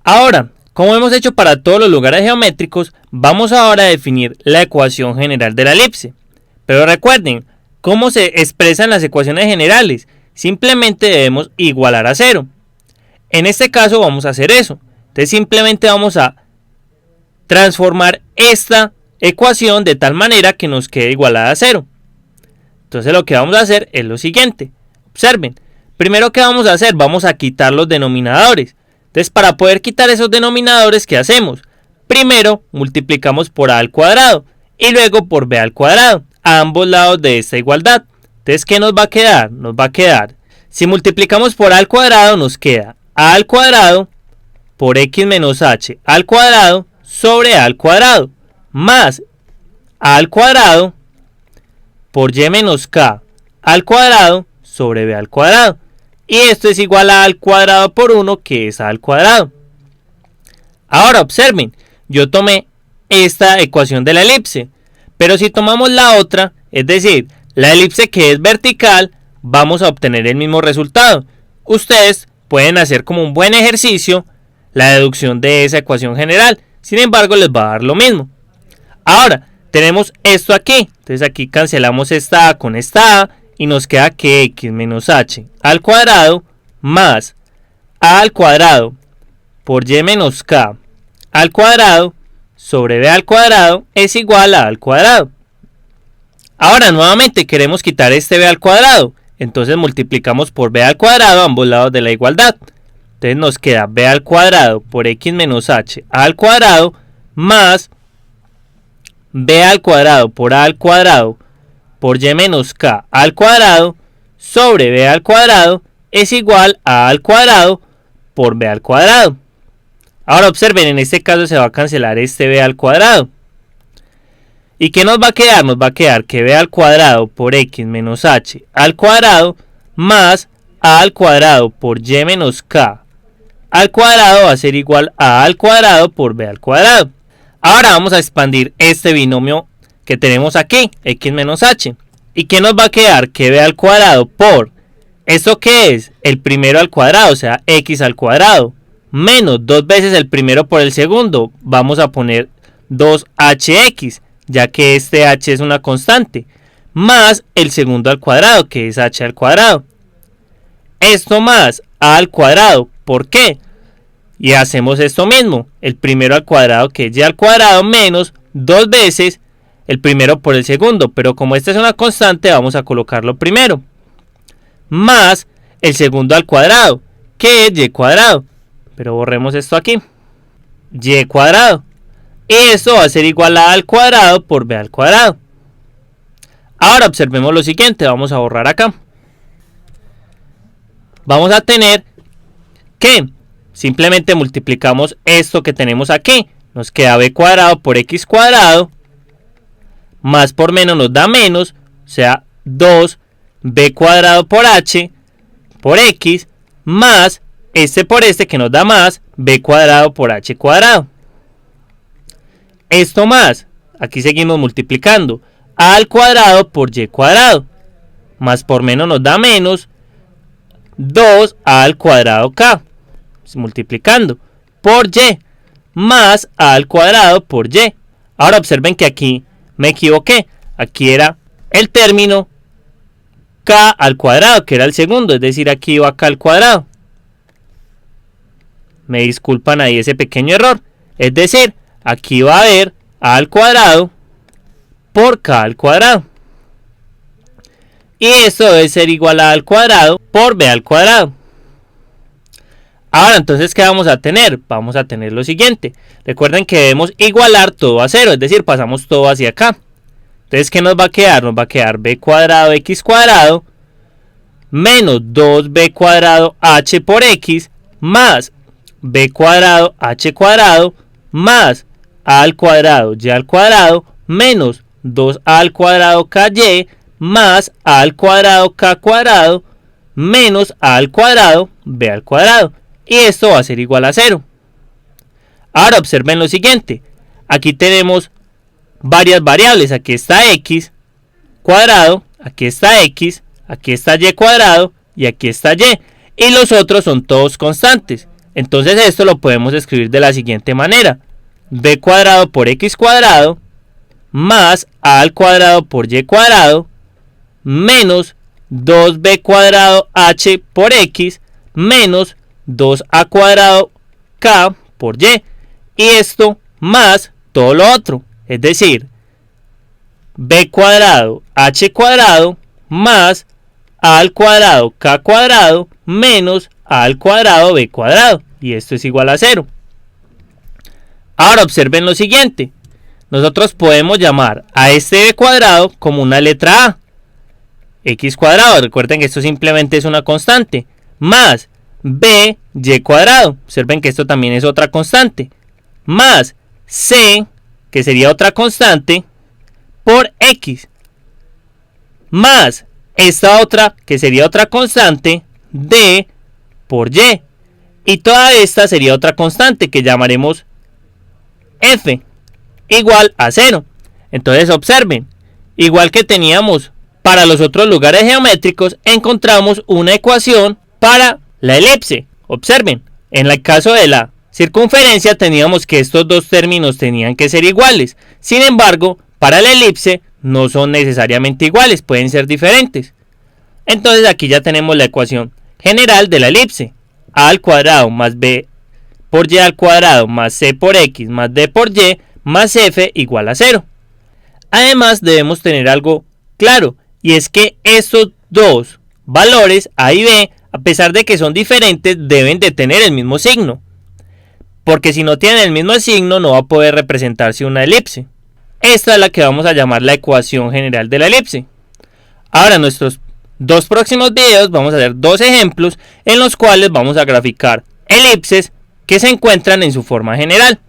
Ahora, como hemos hecho para todos los lugares geométricos, vamos ahora a definir la ecuación general de la elipse. Pero recuerden, ¿cómo se expresan las ecuaciones generales? Simplemente debemos igualar a 0. En este caso vamos a hacer eso. Entonces simplemente vamos a transformar esta ecuación de tal manera que nos quede igualada a 0. Entonces lo que vamos a hacer es lo siguiente. Observen, primero que vamos a hacer, vamos a quitar los denominadores. Entonces para poder quitar esos denominadores, ¿qué hacemos? Primero multiplicamos por a al cuadrado y luego por b al cuadrado, a ambos lados de esta igualdad. Entonces, ¿qué nos va a quedar? Nos va a quedar, si multiplicamos por a al cuadrado, nos queda a al cuadrado por x menos h al cuadrado sobre a al cuadrado, más a al cuadrado por y menos k al cuadrado sobre b al cuadrado. Y esto es igual a al cuadrado por 1, que es a al cuadrado. Ahora observen, yo tomé esta ecuación de la elipse, pero si tomamos la otra, es decir, la elipse que es vertical, vamos a obtener el mismo resultado. Ustedes pueden hacer como un buen ejercicio la deducción de esa ecuación general, sin embargo les va a dar lo mismo. Ahora, tenemos esto aquí, entonces aquí cancelamos esta a con esta a y nos queda que x menos h al cuadrado más a al cuadrado por y menos k al cuadrado sobre b al cuadrado es igual a al cuadrado. Ahora nuevamente queremos quitar este b al cuadrado, entonces multiplicamos por b al cuadrado a ambos lados de la igualdad. Entonces nos queda b al cuadrado por x menos h al cuadrado más b al cuadrado por a al cuadrado por y menos k al cuadrado sobre b al cuadrado es igual a al cuadrado por b al cuadrado. Ahora observen, en este caso se va a cancelar este b al cuadrado. ¿Y qué nos va a quedar? Nos va a quedar que b al cuadrado por x menos h al cuadrado más a al cuadrado por y menos k al cuadrado va a ser igual a al cuadrado por b al cuadrado. Ahora vamos a expandir este binomio que tenemos aquí, x menos h. ¿Y qué nos va a quedar? Que b al cuadrado por, ¿esto qué es? El primero al cuadrado, o sea, x al cuadrado, menos 2 veces el primero por el segundo. Vamos a poner 2hx, ya que este h es una constante, más el segundo al cuadrado, que es h al cuadrado. Esto más a al cuadrado, ¿por qué? Y hacemos esto mismo, el primero al cuadrado, que es y al cuadrado, menos 2 veces el primero por el segundo, pero como esta es una constante vamos a colocarlo primero, más el segundo al cuadrado, que es y cuadrado, pero borremos esto aquí, y cuadrado, y esto va a ser igual a al cuadrado por b al cuadrado. Ahora observemos lo siguiente, vamos a borrar acá, vamos a tener que simplemente multiplicamos esto que tenemos aquí, nos queda b cuadrado por x cuadrado, más por menos nos da menos, o sea 2b cuadrado por h por x, más este por este que nos da más, b cuadrado por h cuadrado. Esto más, aquí seguimos multiplicando, a al cuadrado por y cuadrado, más por menos nos da menos, 2a al cuadrado k, multiplicando, por y, más a al cuadrado por y. Ahora observen que aquí me equivoqué, aquí era el término k al cuadrado, que era el segundo, es decir, aquí iba k al cuadrado. Me disculpan ahí ese pequeño error, es decir, aquí va a haber a al cuadrado por k al cuadrado. Y esto debe ser igual a al cuadrado por b al cuadrado. Ahora entonces, ¿qué vamos a tener? Vamos a tener lo siguiente. Recuerden que debemos igualar todo a 0, es decir, pasamos todo hacia acá. Entonces, ¿qué nos va a quedar? Nos va a quedar b cuadrado x cuadrado menos 2b cuadrado h por x más b cuadrado h cuadrado más a al cuadrado y al cuadrado menos 2a al cuadrado ky más a al cuadrado k cuadrado menos a al cuadrado b al cuadrado. Y esto va a ser igual a 0. Ahora observen lo siguiente. Aquí tenemos varias variables. Aquí está x cuadrado, aquí está x, aquí está y cuadrado y aquí está y. Y los otros son todos constantes. Entonces esto lo podemos escribir de la siguiente manera. B cuadrado por X cuadrado más A al cuadrado por Y cuadrado menos 2B cuadrado H por X menos 2A cuadrado K por Y. Y esto más todo lo otro. Es decir, B cuadrado H cuadrado más A al cuadrado K cuadrado menos A al cuadrado B cuadrado. Y esto es igual a 0. Ahora observen lo siguiente. Nosotros podemos llamar a este B cuadrado como una letra A. X cuadrado, recuerden que esto simplemente es una constante. Más B Y cuadrado. Observen que esto también es otra constante. Más C, que sería otra constante, por X. Más esta otra, que sería otra constante, D por Y. Y toda esta sería otra constante que llamaremos F, igual a 0. Entonces observen, igual que teníamos para los otros lugares geométricos, encontramos una ecuación para la elipse. Observen, en el caso de la circunferencia teníamos que estos dos términos tenían que ser iguales. Sin embargo, para la elipse no son necesariamente iguales, pueden ser diferentes. Entonces aquí ya tenemos la ecuación general de la elipse. A al cuadrado más B por Y al cuadrado más C por X más D por Y más F igual a 0. Además debemos tener algo claro, y es que estos dos valores A y B, a pesar de que son diferentes, deben de tener el mismo signo. Porque si no tienen el mismo signo no va a poder representarse una elipse. Esta es la que vamos a llamar la ecuación general de la elipse. Ahora en nuestros dos próximos videos vamos a hacer dos ejemplos en los cuales vamos a graficar elipses que se encuentran en su forma general.